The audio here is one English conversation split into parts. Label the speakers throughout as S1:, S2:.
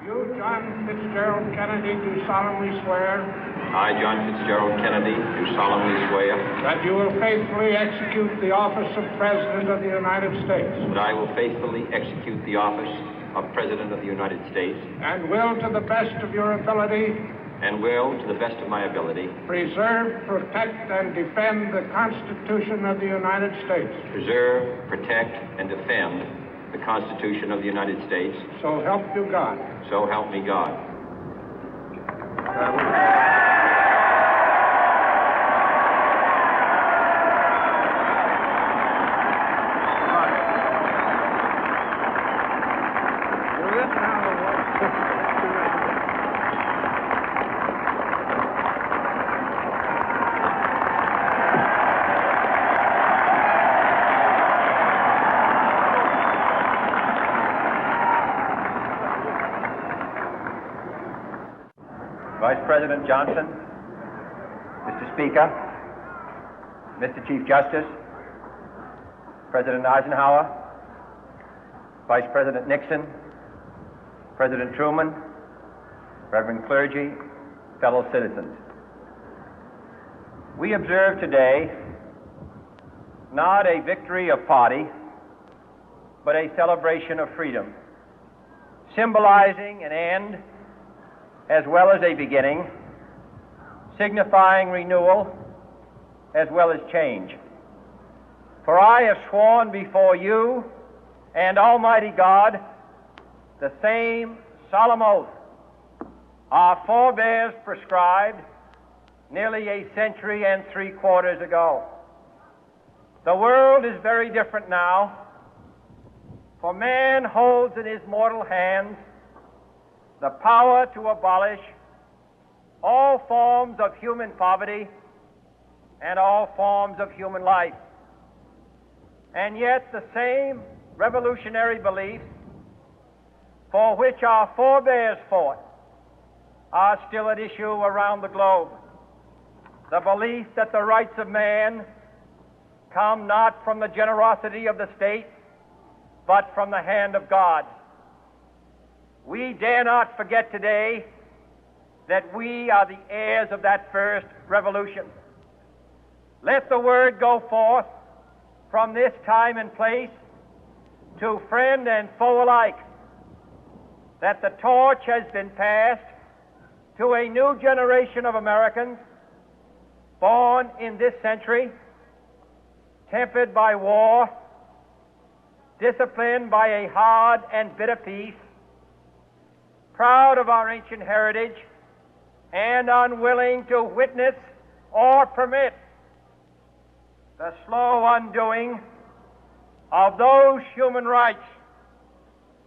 S1: You, John Fitzgerald Kennedy, do solemnly swear
S2: I, John Fitzgerald Kennedy, do solemnly swear
S1: that you will faithfully execute the office of President of the United States
S2: that I will faithfully execute the office of President of the United States
S1: and will, to the best of your ability,
S2: and will, to the best of my ability,
S1: preserve, protect, and defend the Constitution of the United States.
S2: preserve, protect, and defend the Constitution of the United States.
S1: So help you God.
S2: So help me God.
S3: Vice President Johnson, Mr. Speaker, Mr. Chief Justice, President Eisenhower, Vice President Nixon, President Truman, Reverend clergy, fellow citizens. We observe today not a victory of party, but a celebration of freedom, symbolizing an end as well as a beginning, signifying renewal as well as change. For I have sworn before you and Almighty God the same solemn oath our forebears prescribed nearly a century and 3/4 ago. The world is very different now, for man holds in his mortal hands the power to abolish all forms of human poverty and all forms of human life. And yet the same revolutionary beliefs for which our forebears fought are still at issue around the globe. The belief that the rights of man come not from the generosity of the state, but from the hand of God. We dare not forget today that we are the heirs of that first revolution. Let the word go forth from this time and place to friend and foe alike that the torch has been passed to a new generation of Americans born in this century, tempered by war, disciplined by a hard and bitter peace, proud of our ancient heritage, and unwilling to witness or permit the slow undoing of those human rights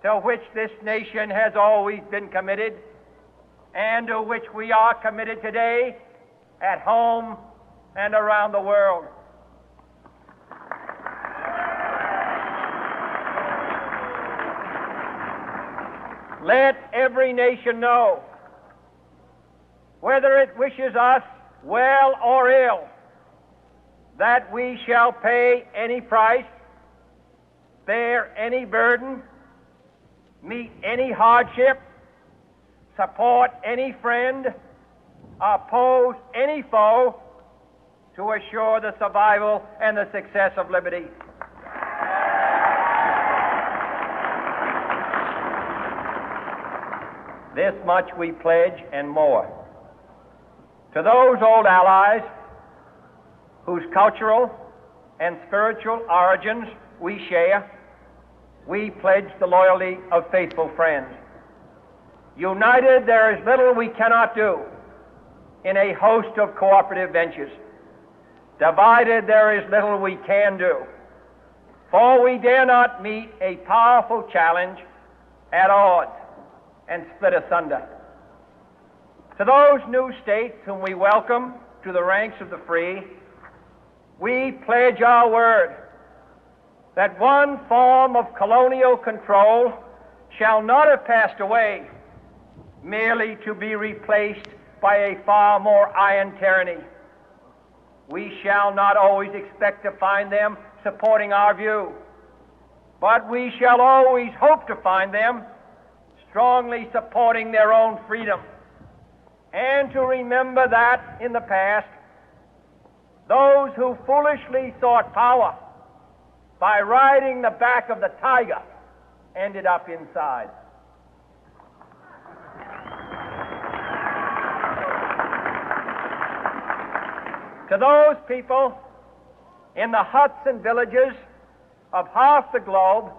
S3: to which this nation has always been committed and to which we are committed today at home and around the world. Let every nation know, whether it wishes us well or ill, that we shall pay any price, bear any burden, meet any hardship, support any friend, oppose any foe to assure the survival and the success of liberty. This much we pledge and more. To those old allies whose cultural and spiritual origins we share, we pledge the loyalty of faithful friends. United, there is little we cannot do in a host of cooperative ventures. Divided, there is little we can do, for we dare not meet a powerful challenge at odds and split asunder. To those new states whom we welcome to the ranks of the free, we pledge our word that one form of colonial control shall not have passed away merely to be replaced by a far more iron tyranny. We shall not always expect to find them supporting our view, but we shall always hope to find them strongly supporting their own freedom, and to remember that in the past, those who foolishly sought power by riding the back of the tiger ended up inside. To those people in the huts and villages of half the globe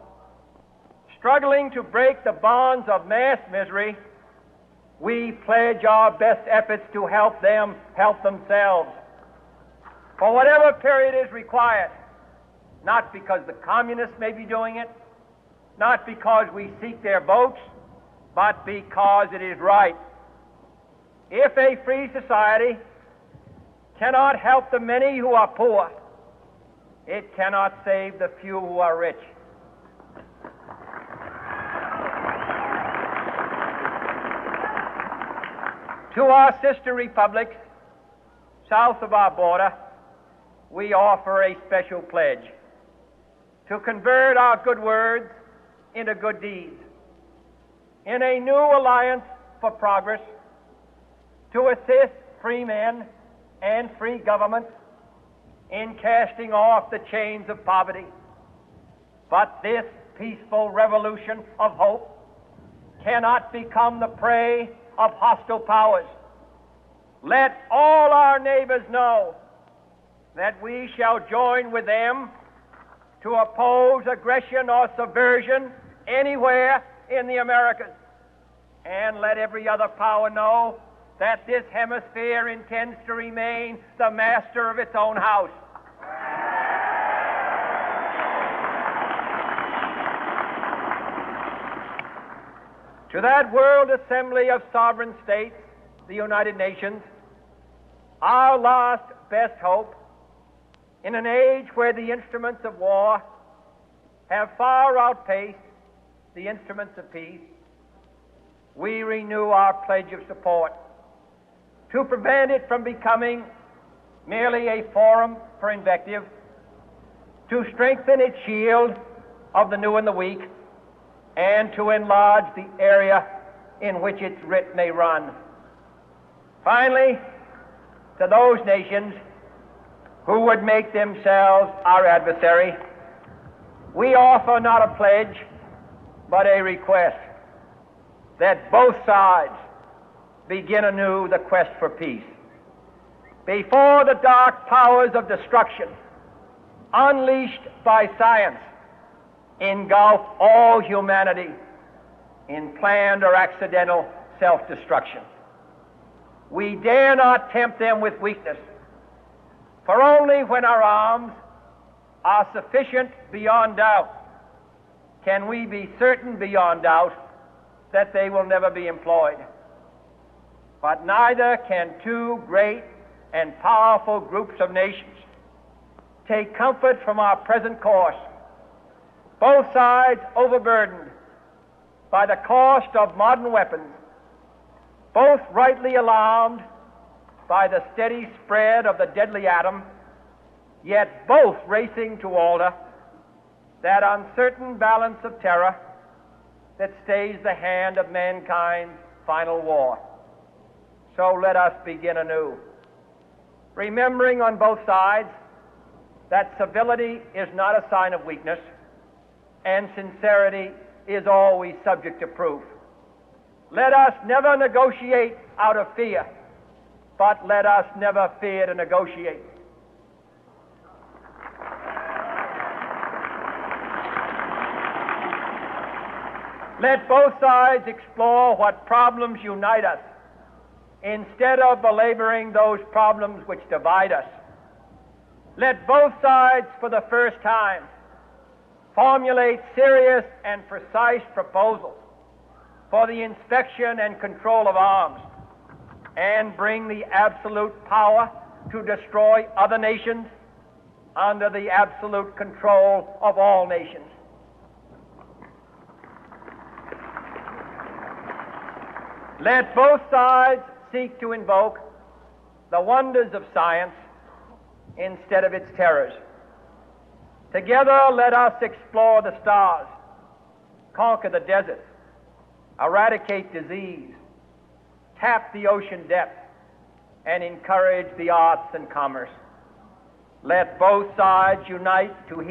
S3: struggling to break the bonds of mass misery, we pledge our best efforts to help them help themselves for whatever period is required, not because the communists may be doing it, not because we seek their votes, but because it is right. If a free society cannot help the many who are poor, it cannot save the few who are rich. To our sister republics south of our border, we offer a special pledge to convert our good words into good deeds, in a new alliance for progress, to assist free men and free governments in casting off the chains of poverty. But this peaceful revolution of hope cannot become the prey of hostile powers. Let all our neighbors know that we shall join with them to oppose aggression or subversion anywhere in the Americas. And let every other power know that this hemisphere intends to remain the master of its own house. To that World Assembly of Sovereign States, the United Nations, our last best hope, in an age where the instruments of war have far outpaced the instruments of peace, we renew our pledge of support to prevent it from becoming merely a forum for invective, to strengthen its shield of the new and the weak, and to enlarge the area in which its writ may run. Finally, to those nations who would make themselves our adversary, we offer not a pledge, but a request that both sides begin anew the quest for peace. Before the dark powers of destruction, unleashed by science, engulf all humanity in planned or accidental self-destruction, we dare not tempt them with weakness, for only when our arms are sufficient beyond doubt can we be certain beyond doubt that they will never be employed. But neither can two great and powerful groups of nations take comfort from our present course, both sides overburdened by the cost of modern weapons, both rightly alarmed by the steady spread of the deadly atom, yet both racing to alter that uncertain balance of terror that stays the hand of mankind's final war. So let us begin anew, remembering on both sides that civility is not a sign of weakness, and sincerity is always subject to proof. Let us never negotiate out of fear, but let us never fear to negotiate. Let both sides explore what problems unite us, instead of belaboring those problems which divide us. Let both sides, for the first time, formulate serious and precise proposals for the inspection and control of arms, and bring the absolute power to destroy other nations under the absolute control of all nations. Let both sides seek to invoke the wonders of science instead of its terrors. Together, let us explore the stars, conquer the deserts, eradicate disease, tap the ocean depth, and encourage the arts and commerce. Let both sides unite to heal